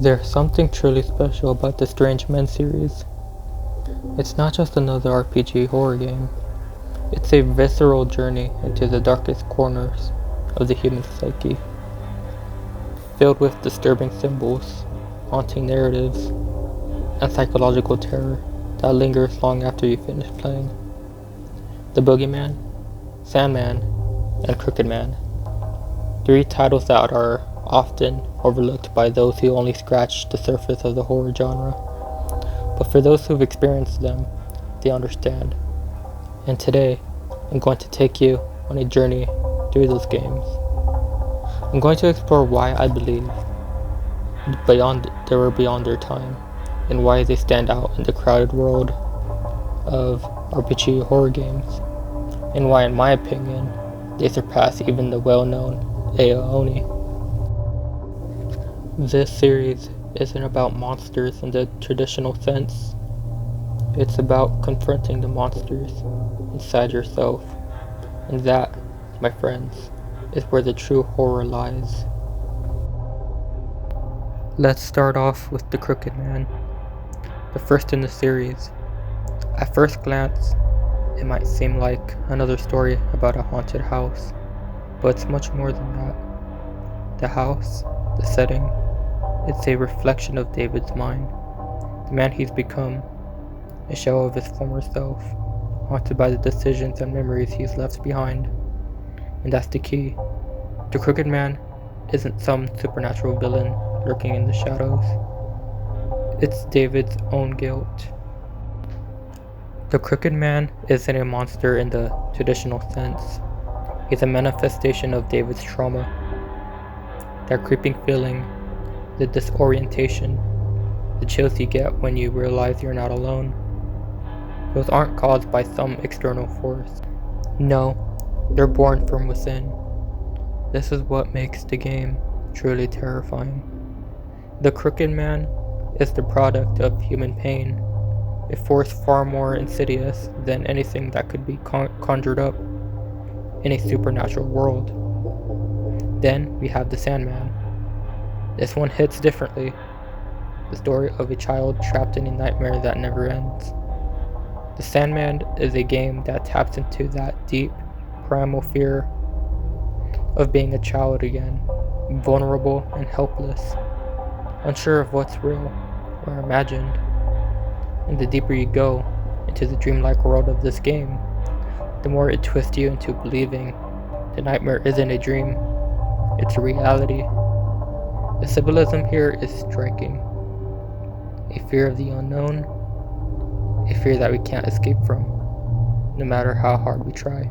There's something truly special about the Strange Men series. It's not just another RPG horror game. It's a visceral journey into the darkest corners of the human psyche, filled with disturbing symbols, haunting narratives, and psychological terror that lingers long after you finish playing. The Boogeyman, Sandman, and Crooked Man. 3 titles that are often overlooked by those who only scratch the surface of the horror genre. But for those who've experienced them, they understand. And today, I'm going to take you on a journey through those games. I'm going to explore why I believe they were beyond their time, and why they stand out in the crowded world of RPG horror games, and why, in my opinion, they surpass even the well-known Aoni. This series isn't about monsters in the traditional sense. It's about confronting the monsters inside yourself, and that, my friends, is where the true horror lies. Let's start off with the Crooked Man, the first in the series. At first glance, it might seem like another story about a haunted house, but it's much more than that. The house, the setting, it's a reflection of David's mind, the man he's become, a shell of his former self, haunted by the decisions and memories he's left behind. And that's the key. The Crooked Man isn't some supernatural villain lurking in the shadows. It's David's own guilt. The Crooked Man isn't a monster in the traditional sense. He's a manifestation of David's trauma. That creeping feeling, the disorientation, the chills you get when you realize you're not alone. Those aren't caused by some external force. No, they're born from within. This is what makes the game truly terrifying. The Crooked Man is the product of human pain, a force far more insidious than anything that could be conjured up in a supernatural world. Then we have the Sandman. This one hits differently. The story of a child trapped in a nightmare that never ends. The Sandman is a game that taps into that deep, primal fear of being a child again, vulnerable and helpless, unsure of what's real or imagined. And the deeper you go into the dreamlike world of this game, the more it twists you into believing the nightmare isn't a dream, it's a reality. The symbolism here is striking. A fear of the unknown, a fear that we can't escape from, no matter how hard we try.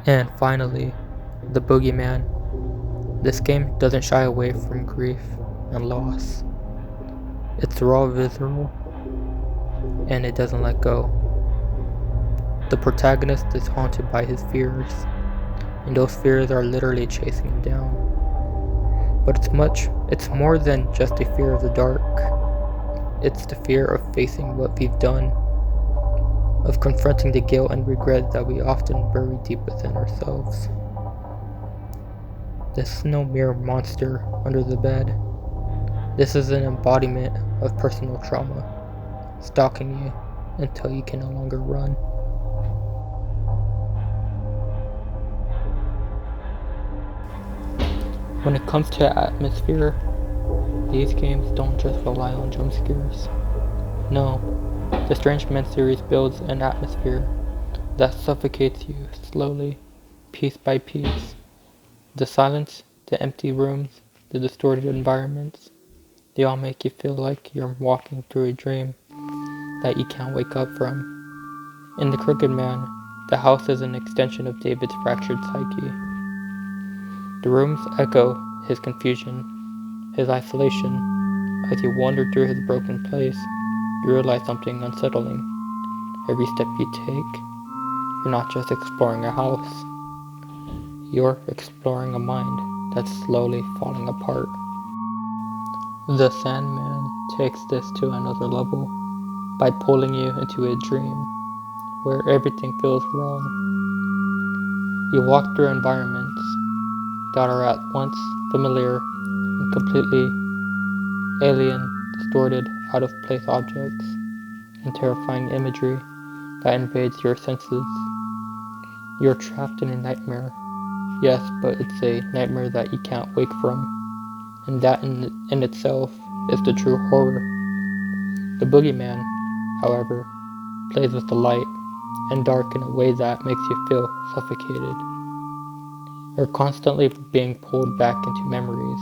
And finally, the Boogeyman. This game doesn't shy away from grief and loss. It's raw, visceral, and it doesn't let go. The protagonist is haunted by his fears, and those fears are literally chasing him down. But it's more than just a fear of the dark. It's the fear of facing what we've done, of confronting the guilt and regret that we often bury deep within ourselves. This is no mere monster under the bed. This is an embodiment of personal trauma, stalking you until you can no longer run. When it comes to atmosphere, these games don't just rely on jump scares. No, the Strange Men series builds an atmosphere that suffocates you slowly, piece by piece. The silence, the empty rooms, the distorted environments, they all make you feel like you're walking through a dream that you can't wake up from. In The Crooked Man, the house is an extension of David's fractured psyche. The rooms echo his confusion, his isolation. As you wander through his broken place, you realize something unsettling. Every step you take, you're not just exploring a house. You're exploring a mind that's slowly falling apart. The Sandman takes this to another level by pulling you into a dream where everything feels wrong. You walk through environments that are at once familiar and completely alien, distorted, out-of-place objects, and terrifying imagery that invades your senses. You're trapped in a nightmare. Yes, but it's a nightmare that you can't wake from. And that in itself is the true horror. The Boogeyman, however, plays with the light and dark in a way that makes you feel suffocated. You're constantly being pulled back into memories,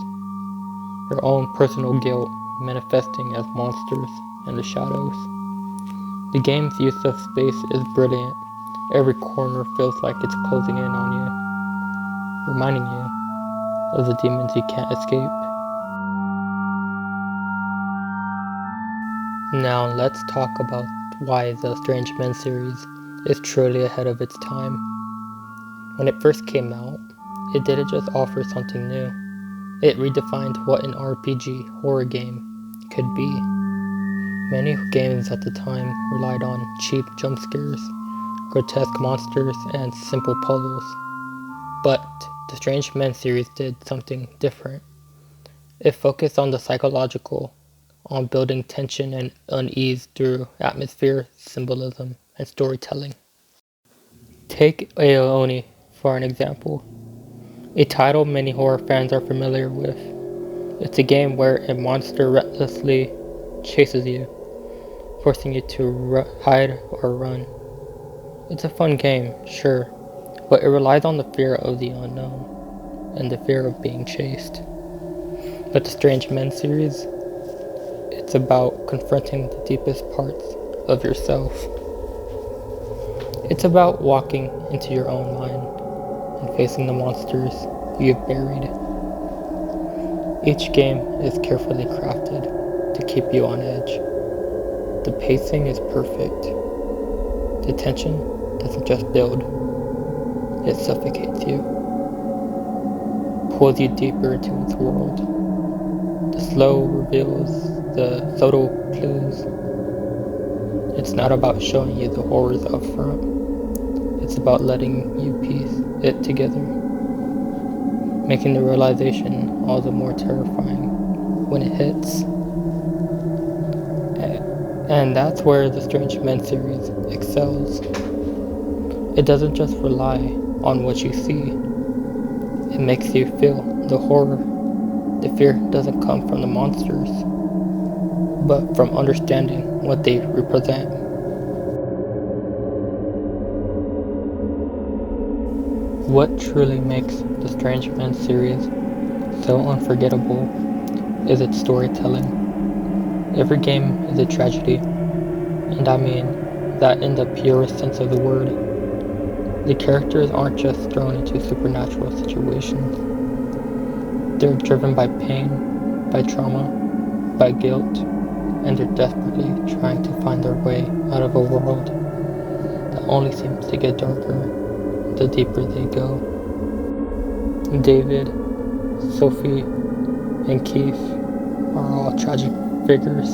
your own personal guilt manifesting as monsters in the shadows. The game's use of space is brilliant. Every corner feels like it's closing in on you, reminding you of the demons you can't escape. Now let's talk about why the Strange Men series is truly ahead of its time. When it first came out, it didn't just offer something new. It redefined what an RPG horror game could be. Many games at the time relied on cheap jump scares, grotesque monsters, and simple puzzles. But the Strange Men series did something different. It focused on the psychological, on building tension and unease through atmosphere, symbolism, and storytelling. Take Aeoni for an example, a title many horror fans are familiar with. It's a game where a monster relentlessly chases you, forcing you to hide or run. It's a fun game, sure, but it relies on the fear of the unknown and the fear of being chased. But the Strange Men series, it's about confronting the deepest parts of yourself. It's about walking into your own mind and facing the monsters you've buried. Each game is carefully crafted to keep you on edge. The pacing is perfect. The tension doesn't just build, it suffocates you, pulls you deeper into its world. The slow reveals, the subtle clues. It's not about showing you the horrors up front. It's about letting you piece it together, making the realization all the more terrifying when it hits. And that's where the Strange Men series excels. It doesn't just rely on what you see. It makes you feel the horror. The fear doesn't come from the monsters, but from understanding what they represent. What truly makes the Strange Men series so unforgettable is its storytelling. Every game is a tragedy, and I mean that in the purest sense of the word. The characters aren't just thrown into supernatural situations. They're driven by pain, by trauma, by guilt, and they're desperately trying to find their way out of a world that only seems to get darker the deeper they go. David, Sophie, and Keith are all tragic figures.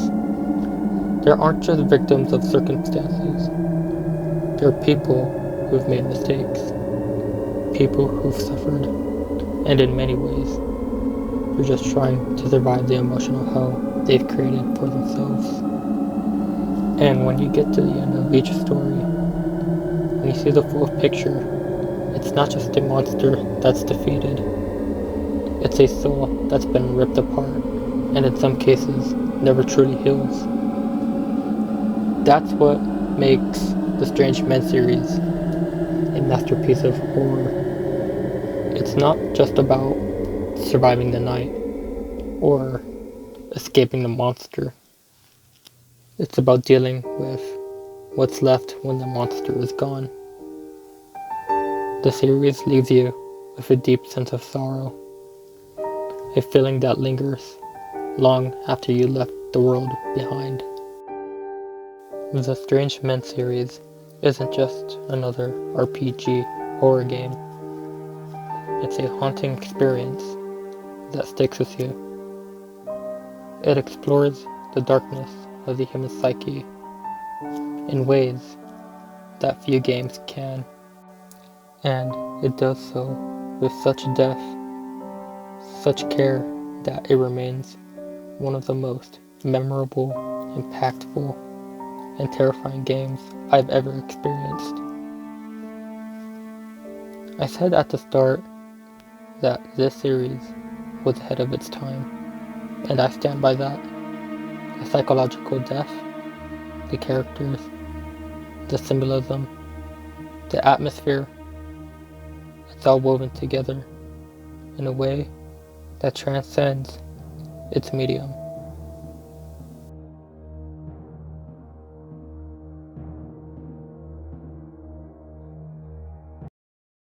They aren't just victims of circumstances. They're people who've made mistakes, people who've suffered, and in many ways, they're just trying to survive the emotional hell they've created for themselves. And when you get to the end of each story, when you see the full picture, it's not just a monster that's defeated. It's a soul that's been ripped apart, and in some cases, never truly heals. That's what makes the Strange Men series a masterpiece of horror. It's not just about surviving the night or escaping the monster. It's about dealing with what's left when the monster is gone. The series leaves you with a deep sense of sorrow, a feeling that lingers long after you left the world behind. The Strange Men series isn't just another RPG horror game. It's a haunting experience that sticks with you. It explores the darkness of the human psyche in ways that few games can. And it does so with such depth, such care, that it remains one of the most memorable, impactful, and terrifying games I've ever experienced. I said at the start that this series was ahead of its time, and I stand by that. The psychological depth, the characters, the symbolism, the atmosphere, it's all woven together in a way that transcends its medium.